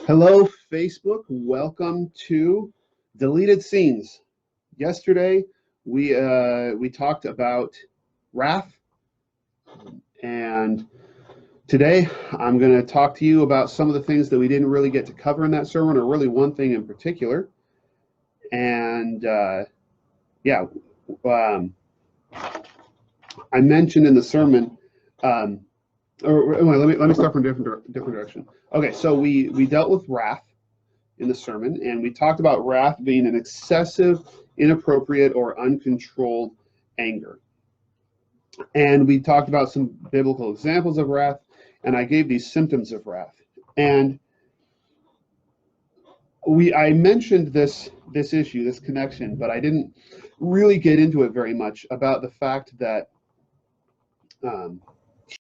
Hello, Facebook. Welcome to Deleted Scenes. Yesterday, we talked about wrath, and today I'm going to talk to you about some of the things that we didn't really get to cover in that sermon, or really one thing in particular. And yeah, I mentioned in the sermon. Let me start from a different direction. Okay, so we dealt with wrath in the sermon, and we talked about wrath being an excessive, inappropriate, or uncontrolled anger. And we talked about some biblical examples of wrath, and I gave these symptoms of wrath. And I mentioned this issue, this connection, but I didn't really get into it very much about the fact that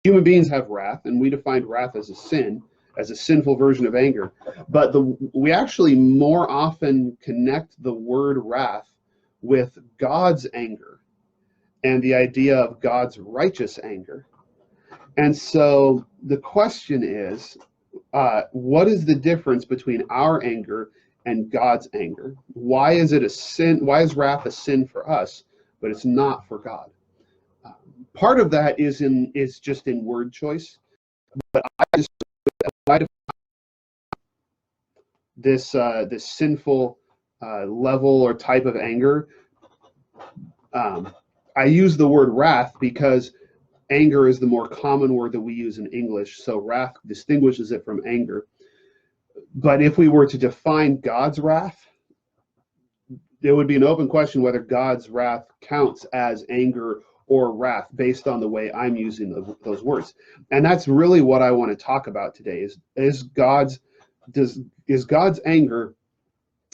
human beings have wrath, and we defined wrath as a sin, as a sinful version of anger. But we actually more often connect the word wrath with God's anger and the idea of God's righteous anger. And so the question is, what is the difference between our anger and God's anger? Why is it a sin? Why is wrath a sin for us, but it's not for God? Part of that is just in word choice, but this sinful level or type of anger. I use the word wrath because anger is the more common word that we use in English, so wrath distinguishes it from anger. But if we were to define God's wrath, there would be an open question whether God's wrath counts as anger or wrath based on the way I'm using those words. And that's really what I want to talk about today is God's anger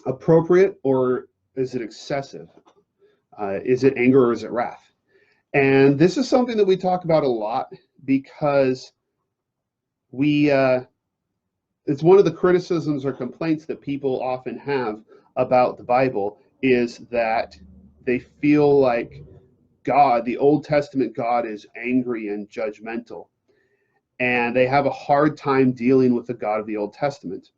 appropriate, or is it excessive? Is it anger or is it wrath? And this is something that we talk about a lot because it's one of the criticisms or complaints that people often have about the Bible, is that they feel like God, the Old Testament God, is angry and judgmental, and they have a hard time dealing with the God of the Old Testament.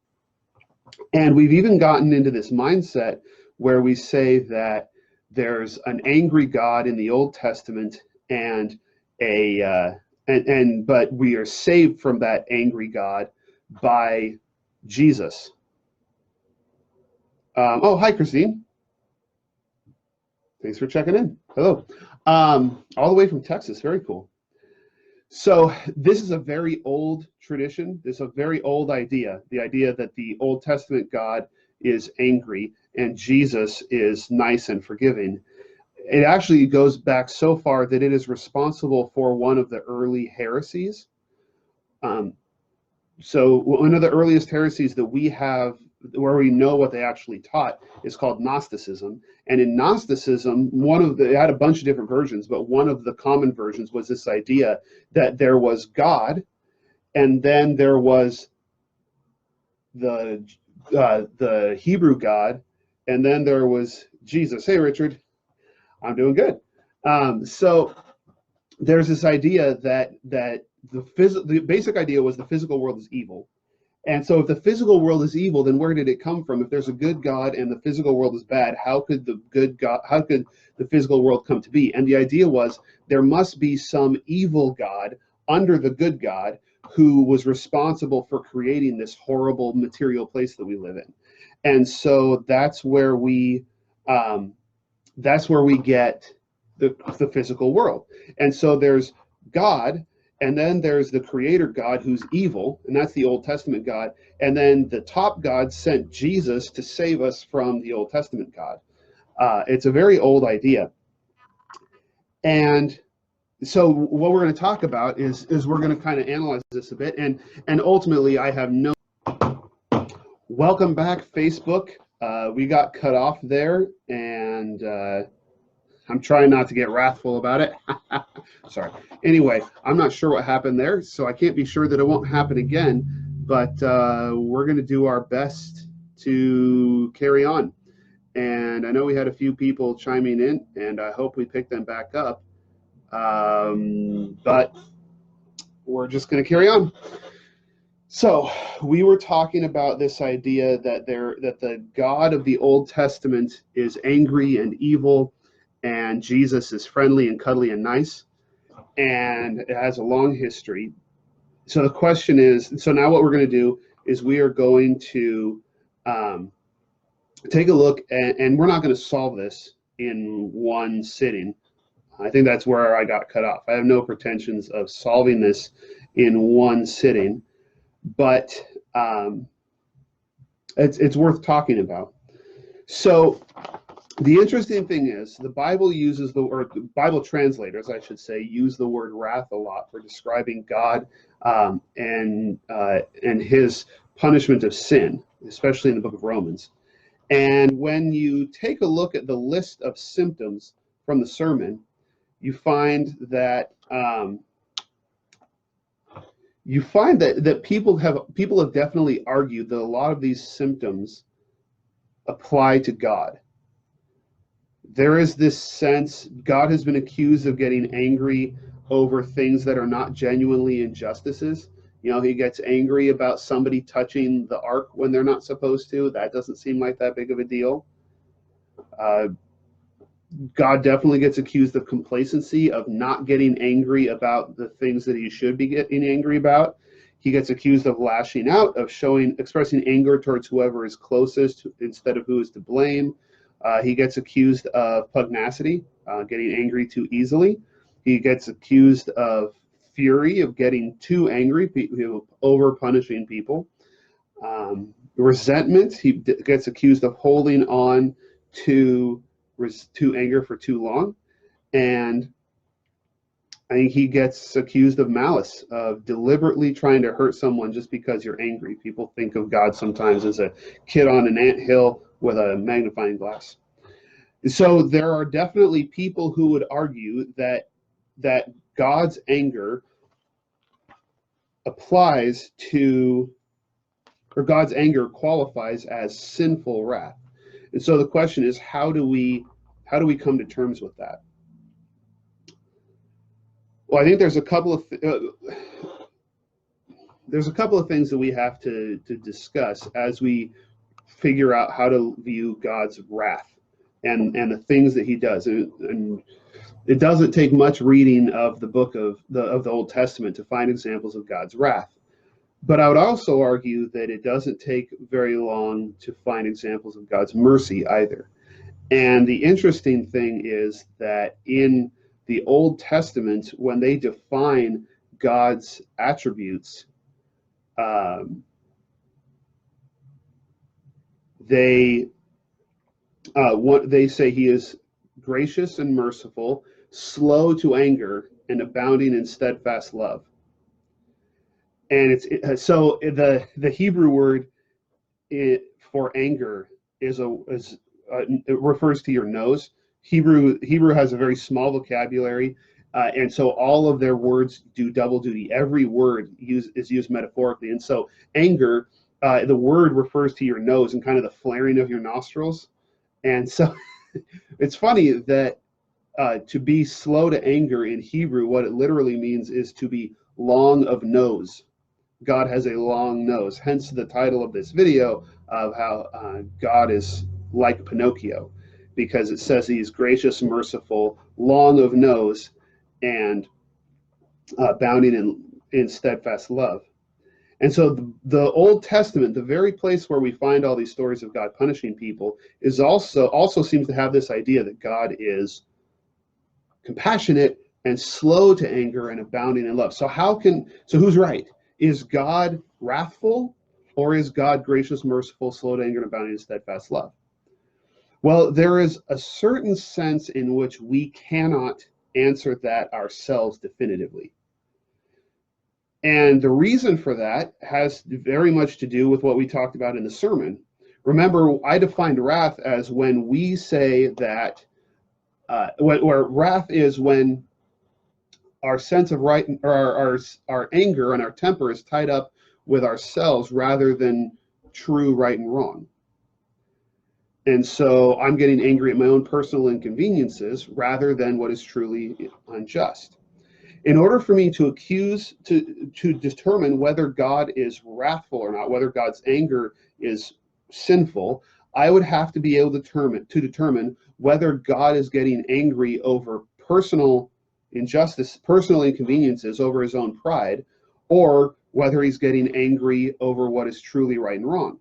And we've even gotten into this mindset where we say that there's an angry God in the Old Testament, and but we are saved from that angry God by Jesus. Oh, hi, Christine. Thanks for checking in. Hello. All the way from Texas. Very cool. So this is a very old tradition. This is a very old idea, the idea that the Old Testament God is angry and Jesus is nice and forgiving. It actually goes back so far that it is responsible for one of the early heresies. So one of the earliest heresies that we have, where we know what they actually taught, is called Gnosticism. And in Gnosticism, it had a bunch of different versions, but one of the common versions was this idea that there was God, and then there was the Hebrew God, and then there was Jesus. Hey, Richard. I'm doing good. So there's this idea that the basic idea was the physical world is evil. And so if the physical world is evil, then where did it come from? If there's a good God and the physical world is bad, how could the physical world come to be? And the idea was there must be some evil God under the good God who was responsible for creating this horrible material place that we live in. And so that's where we get the physical world. And so there's God, and then there's the creator God who's evil, and that's the Old Testament God. And then the top God sent Jesus to save us from the Old Testament God. It's a very old idea. And so what we're going to talk about is we're going to kind of analyze this a bit. And ultimately, I have no... Welcome back, Facebook. We got cut off there, and I'm trying not to get wrathful about it. Sorry. Anyway, I'm not sure what happened there, so I can't be sure that it won't happen again, but we're going to do our best to carry on. And I know we had a few people chiming in, and I hope we pick them back up, but we're just going to carry on. So we were talking about this idea that the God of the Old Testament is angry and evil, and Jesus is friendly and cuddly and nice, and it has a long history. So the question is, so now what we're going to do is we are going to take a look, and we're not going to solve this in one sitting. I think that's where I got cut off. I have no pretensions of solving this in one sitting, but it's worth talking about. So the interesting thing is the Bible uses or the Bible translators, I should say, use the word wrath a lot for describing God and his punishment of sin, especially in the book of Romans. And when you take a look at the list of symptoms from the sermon, you find that that people have definitely argued that a lot of these symptoms apply to God. There is this sense God has been accused of getting angry over things that are not genuinely injustices. You know, he gets angry about somebody touching the ark when they're not supposed to. That doesn't seem like that big of a deal. God definitely gets accused of complacency, of not getting angry about the things that he should be getting angry about. He gets accused of lashing out, of expressing anger towards whoever is closest instead of who is to blame. He gets accused of pugnacity, getting angry too easily. He gets accused of fury, of getting too angry, over punishing people. Resentment, he gets accused of holding on to anger for too long. And I think he gets accused of malice, of deliberately trying to hurt someone just because you're angry. People think of God sometimes as a kid on an anthill with a magnifying glass. So there are definitely people who would argue that God's anger applies to, or God's anger qualifies as sinful wrath. And so the question is, how do we come to terms with that? Well, I think there's a couple of things that we have to discuss as we figure out how to view God's wrath and the things that he does. And it doesn't take much reading of the book of the Old Testament to find examples of God's wrath. But I would also argue that it doesn't take very long to find examples of God's mercy either. And the interesting thing is that in the Old Testament, when they define God's attributes, they say he is gracious and merciful, slow to anger, and abounding in steadfast love. And so the Hebrew word for anger it refers to your nose. Hebrew has a very small vocabulary, and so all of their words do double duty. Every word is used metaphorically, and so anger, the word refers to your nose and kind of the flaring of your nostrils. And so it's funny that to be slow to anger in Hebrew, what it literally means is to be long of nose. God has a long nose, hence the title of this video of how God is like Pinocchio, because it says he is gracious, merciful, long of nose, and abounding in steadfast love. And so the Old Testament, the very place where we find all these stories of God punishing people, is also seems to have this idea that God is compassionate and slow to anger and abounding in love. So who's right? Is God wrathful, or is God gracious, merciful, slow to anger, and abounding in steadfast love? Well, there is a certain sense in which we cannot answer that ourselves definitively. And the reason for that has very much to do with what we talked about in the sermon. Remember, I defined wrath as when we say that, where wrath is when our sense of right, or our anger and our temper is tied up with ourselves rather than true right and wrong. And so I'm getting angry at my own personal inconveniences rather than what is truly unjust. In order for me to to determine whether God is wrathful or not, whether God's anger is sinful, I would have to be able to determine whether God is getting angry over personal injustice, personal inconveniences over his own pride, or whether he's getting angry over what is truly right and wrong.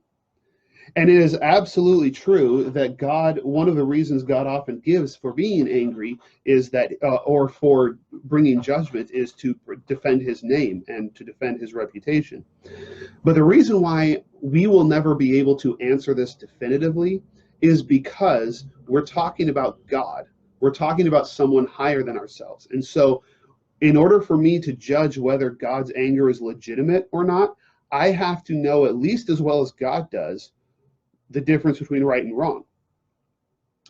And it is absolutely true that God, one of the reasons God often gives for being angry is that, or for bringing judgment, is to defend his name and to defend his reputation. But the reason why we will never be able to answer this definitively is because we're talking about God. We're talking about someone higher than ourselves. And so, in order for me to judge whether God's anger is legitimate or not, I have to know, at least as well as God does, the difference between right and wrong.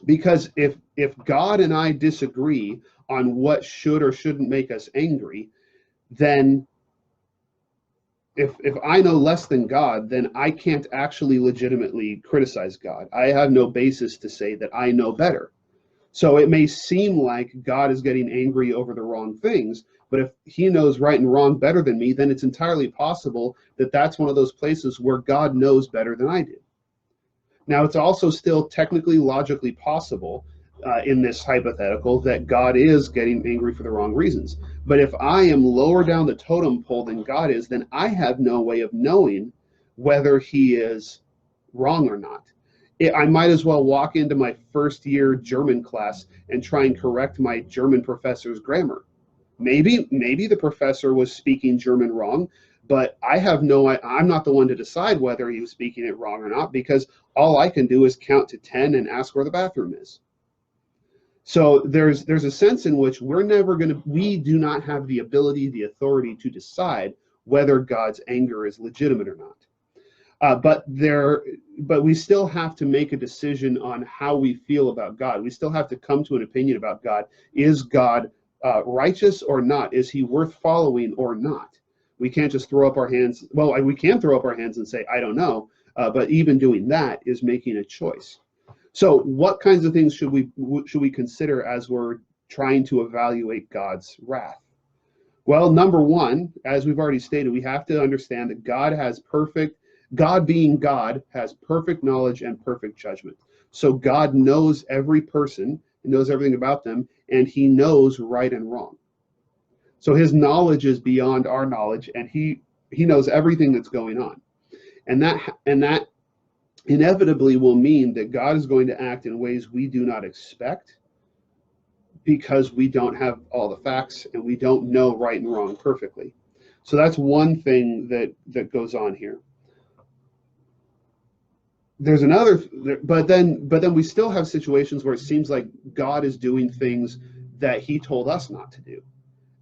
Because if God and I disagree on what should or shouldn't make us angry, then if I know less than God, then I can't actually legitimately criticize God. I have no basis to say that I know better. So it may seem like God is getting angry over the wrong things, but if he knows right and wrong better than me, then it's entirely possible that that's one of those places where God knows better than I do. Now, it's also still technically, logically possible in this hypothetical that God is getting angry for the wrong reasons. But if I am lower down the totem pole than God is, then I have no way of knowing whether he is wrong or not. I might as well walk into my first year German class and try and correct my German professor's grammar. Maybe the professor was speaking German wrong, but I'm not the one to decide whether he was speaking it wrong or not, because all I can do is count to 10 and ask where the bathroom is. So there's a sense in which we do not have the ability, the authority to decide whether God's anger is legitimate or not. But we still have to make a decision on how we feel about God. We still have to come to an opinion about God. Is God righteous or not? Is he worth following or not? We can't just throw up our hands. Well, we can throw up our hands and say, I don't know. But even doing that is making a choice. So what kinds of things should we consider as we're trying to evaluate God's wrath? Well, number one, as we've already stated, we have to understand that God being God has perfect knowledge and perfect judgment. So God knows every person, he knows everything about them, and he knows right and wrong. So his knowledge is beyond our knowledge, and he knows everything that's going on. And that inevitably will mean that God is going to act in ways we do not expect, because we don't have all the facts and we don't know right and wrong perfectly. So that's one thing that goes on here. There's another, but then we still have situations where it seems like God is doing things that he told us not to do.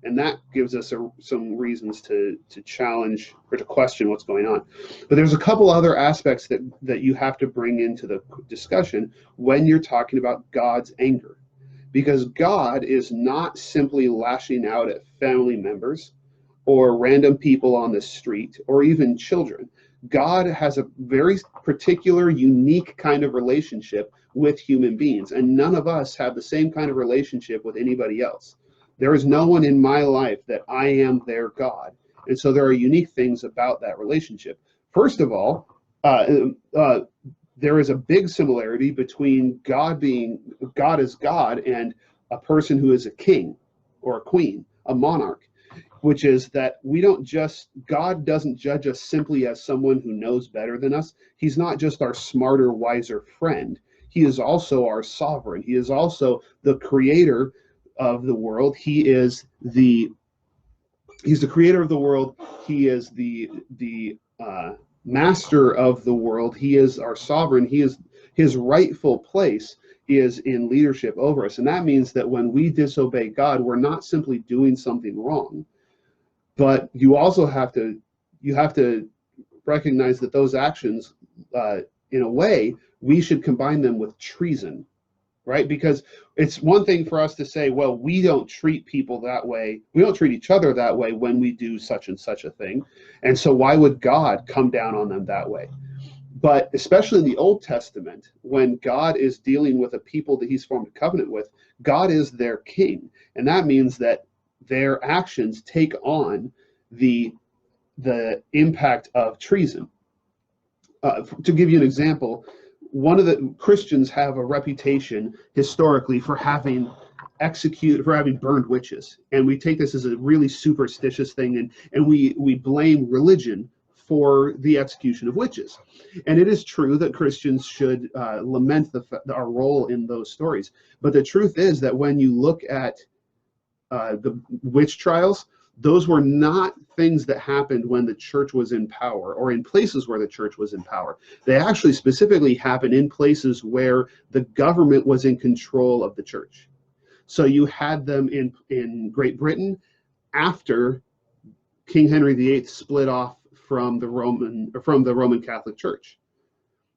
And that gives us some reasons to challenge or to question what's going on. But there's a couple other aspects that you have to bring into the discussion when you're talking about God's anger. Because God is not simply lashing out at family members or random people on the street or even children. God has a very particular, unique kind of relationship with human beings, and none of us have the same kind of relationship with anybody else. There is no one in my life that I am their God. And so there are unique things about that relationship. First of all, there is a big similarity between God as God and a person who is a king or a queen, a monarch, which is that God doesn't judge us simply as someone who knows better than us. He's not just our smarter, wiser friend. He is also our sovereign. He is also the creator of the world. He's the creator of the world. He is the master of the world. He is our sovereign. His rightful place is in leadership over us. And that means that when we disobey God, we're not simply doing something wrong, but you also have to recognize that those actions, in a way, we should combine them with treason. Right? Because it's one thing for us to say, well, we don't treat people that way. We don't treat each other that way when we do such and such a thing. And so why would God come down on them that way? But especially in the Old Testament, when God is dealing with a people that he's formed a covenant with, God is their king. And that means that their actions take on the impact of treason. To give you an example, one of the Christians have a reputation historically for having burned witches, and we take this as a really superstitious thing, and we blame religion for the execution of witches. And it is true that Christians should lament our role in those stories, but the truth is that when you look at the witch trials, those were not things that happened when the church was in power or in places where the church was in power. They actually specifically happened in places where the government was in control of the church. So you had them in Great Britain after King Henry VIII split off from the Roman Catholic Church.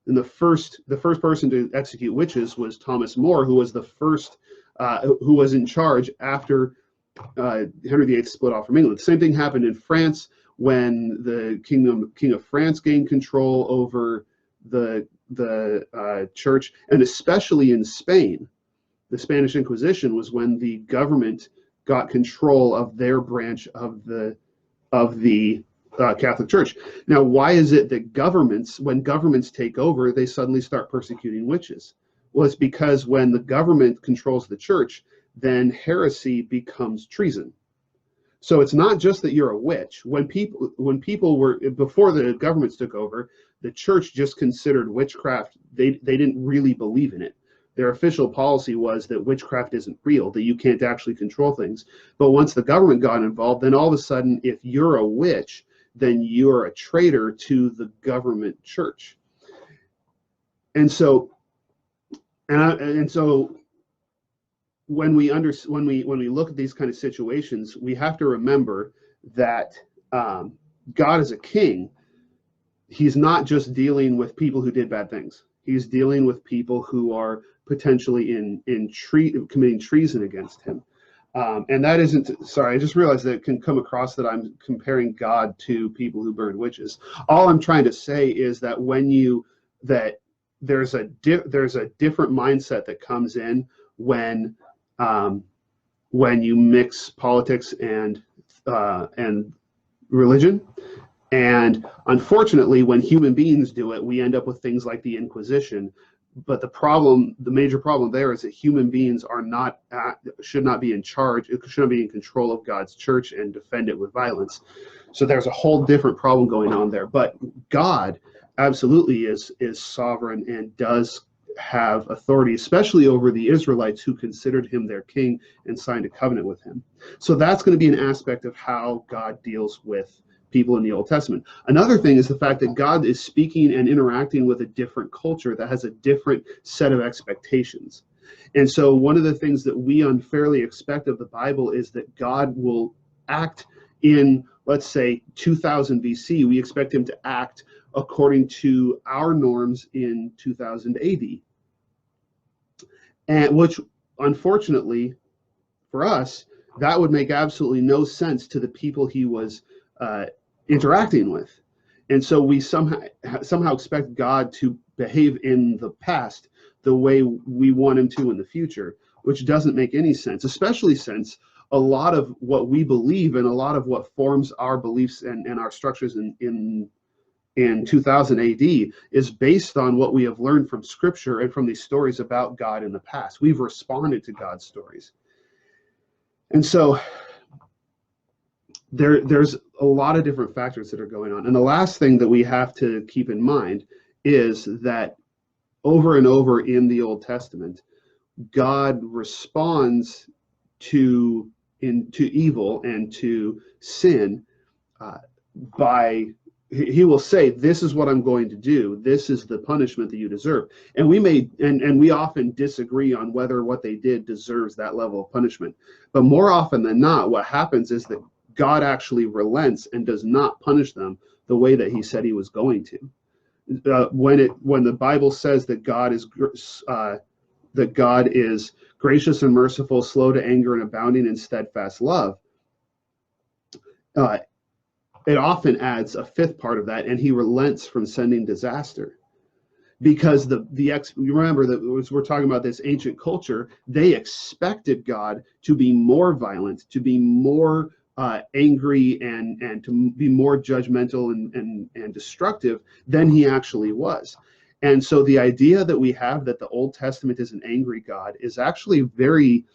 And the first person to execute witches was Thomas More, who was the first who was in charge after Henry VIII split off from England. The same thing happened in France when the King of France gained control over the church, and especially in Spain. The Spanish Inquisition was when the government got control of their branch of the Catholic Church. Now, why is it that when governments take over, they suddenly start persecuting witches? Well, it's because when the government controls the church, then heresy becomes treason. So it's not just that you're a witch. When people were, before the governments took over, the church just considered witchcraft. They didn't really believe in it. Their official policy was that witchcraft isn't real, that you can't actually control things. But once the government got involved, then all of a sudden, if you're a witch, then you're a traitor to the government church. And so when we look at these kind of situations, we have to remember that God is a king. He's not just dealing with people who did bad things. He's dealing with people who are potentially committing treason against him. And that isn't, sorry, I just realized that it can come across that I'm comparing God to people who burned witches. All I'm trying to say is that there's a different mindset that comes in when you mix politics and religion. And unfortunately, when human beings do it, we end up with things like the Inquisition. But the major problem there is that human beings should not be in charge. It should not be in control of God's church and defend it with violence. So there's a whole different problem going on there. But God absolutely is sovereign and does have authority, especially over the Israelites who considered him their king and signed a covenant with him. So that's going to be an aspect of how God deals with people in the Old Testament. Another thing is the fact that God is speaking and interacting with a different culture that has a different set of expectations. And so one of the things that we unfairly expect of the Bible is that God will act in, let's say, 2000 BC. We expect him to act according to our norms in 2000 AD. And which, unfortunately, for us, that would make absolutely no sense to the people he was interacting with. And so we somehow expect God to behave in the past the way we want him to in the future, which doesn't make any sense, especially since a lot of what we believe and a lot of what forms our beliefs and our structures in 2000 AD is based on what we have learned from Scripture and from these stories about God in the past. We've responded to God's stories. And so there's a lot of different factors that are going on. And the last thing that we have to keep in mind is that over and over in the Old Testament, God responds to evil and to sin he will say, this is what I'm going to do. This is the punishment that you deserve. And we often disagree on whether what they did deserves that level of punishment. But more often than not, what happens is that God actually relents and does not punish them the way that he said he was going to. When the Bible says that God is gracious and merciful, slow to anger, and abounding in steadfast love, it often adds a fifth part of that, and he relents from sending disaster. because you remember that as we're talking about this ancient culture, they expected God to be more violent, to be more angry, and to be more judgmental and destructive than he actually was. And so the idea that we have that the Old Testament is an angry God is actually very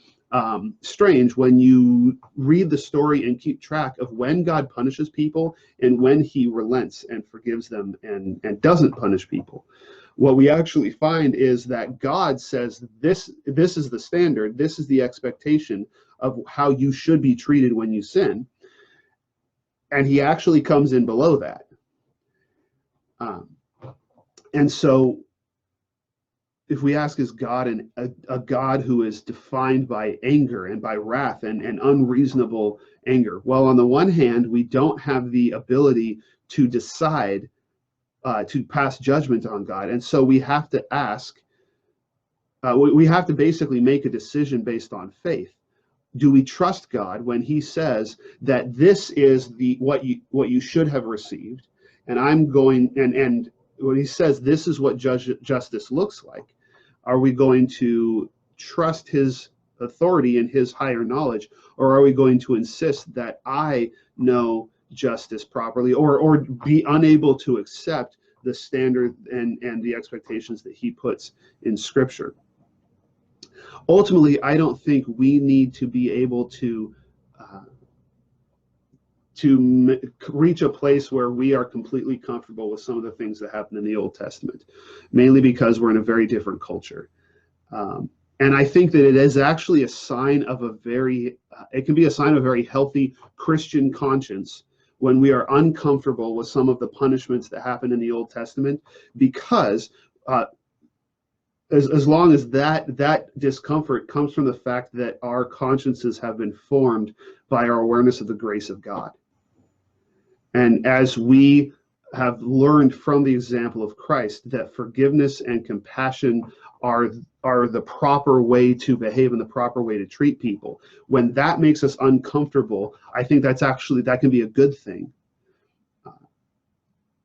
strange when you read the story and keep track of when God punishes people and when he relents and forgives them and doesn't punish people. What we actually find is that God says this is the standard, this is the expectation of how you should be treated when you sin, and he actually comes in below that. And so if we ask, is God a God who is defined by anger and by wrath and unreasonable anger? Well, on the one hand, we don't have the ability to decide, to pass judgment on God. And so we have to ask, we have to basically make a decision based on faith. Do we trust God when he says that this is what you should have received? And I'm going, and when he says this is what justice looks like, are we going to trust his authority and his higher knowledge, or are we going to insist that I know justice properly, or be unable to accept the standard and the expectations that he puts in Scripture? Ultimately, I don't think we need to be able to reach a place where we are completely comfortable with some of the things that happen in the Old Testament, mainly because we're in a very different culture. And I think that it is actually a sign of it can be a sign of a very healthy Christian conscience when we are uncomfortable with some of the punishments that happen in the Old Testament, because as long as that discomfort comes from the fact that our consciences have been formed by our awareness of the grace of God. And as we have learned from the example of Christ that forgiveness and compassion are the proper way to behave and the proper way to treat people, when that makes us uncomfortable, I think that can be a good thing.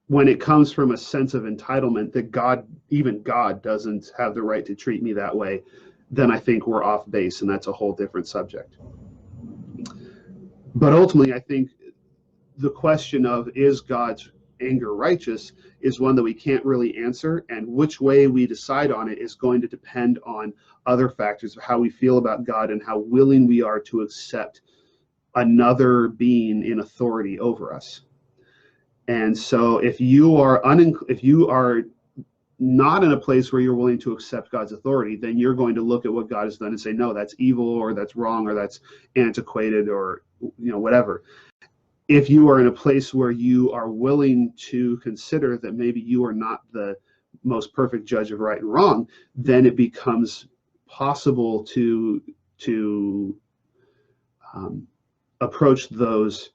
When it comes from a sense of entitlement that even God doesn't have the right to treat me that way, then I think we're off base, and that's a whole different subject. But ultimately, I think the question of, is God's anger righteous, is one that we can't really answer, and which way we decide on it is going to depend on other factors of how we feel about God and how willing we are to accept another being in authority over us. And so if you are not in a place where you're willing to accept God's authority, then you're going to look at what God has done and say, no, that's evil, or that's wrong, or that's antiquated, or whatever. If you are in a place where you are willing to consider that maybe you are not the most perfect judge of right and wrong, then it becomes possible to approach those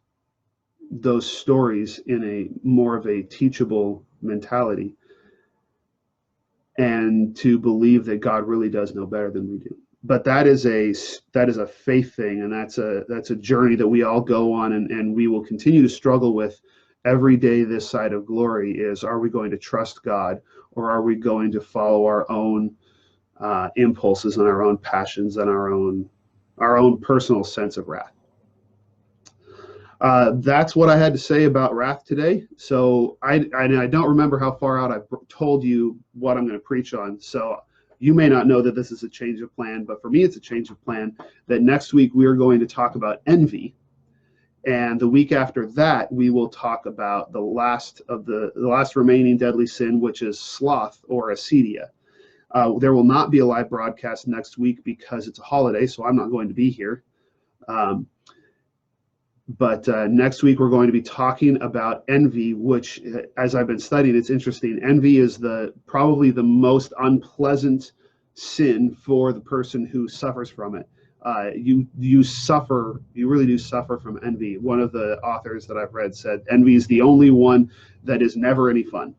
stories in a more of a teachable mentality, and to believe that God really does know better than we do. But that is a faith thing, and that's a journey that we all go on, and we will continue to struggle with every day this side of glory. Is, are we going to trust God, or are we going to follow our own impulses and our own passions and our own personal sense of wrath? That's what I had to say about wrath today. So I don't remember how far out I've told you what I'm going to preach on. So you may not know that this is a change of plan, but for me, it's a change of plan that next week we are going to talk about envy. And the week after that, we will talk about the last remaining deadly sin, which is sloth or acedia. There will not be a live broadcast next week because it's a holiday, so I'm not going to be here. But next week, we're going to be talking about envy, which, as I've been studying, it's interesting. Envy is probably the most unpleasant sin for the person who suffers from it. You really do suffer from envy. One of the authors that I've read said envy is the only one that is never any fun.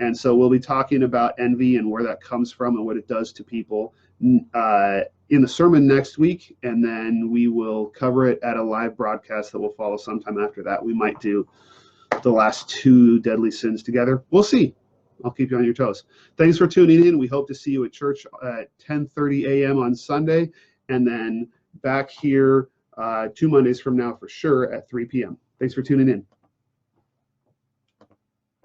And so we'll be talking about envy and where that comes from and what it does to people in the sermon next week, and then we will cover it at a live broadcast that will follow sometime after that. We might do the last two deadly sins together. We'll see. I'll keep you on your toes. Thanks for tuning in. We hope to see you at church at 10:30 a.m. on Sunday, and then back here 2 Mondays from now for sure at 3 p.m. Thanks for tuning in.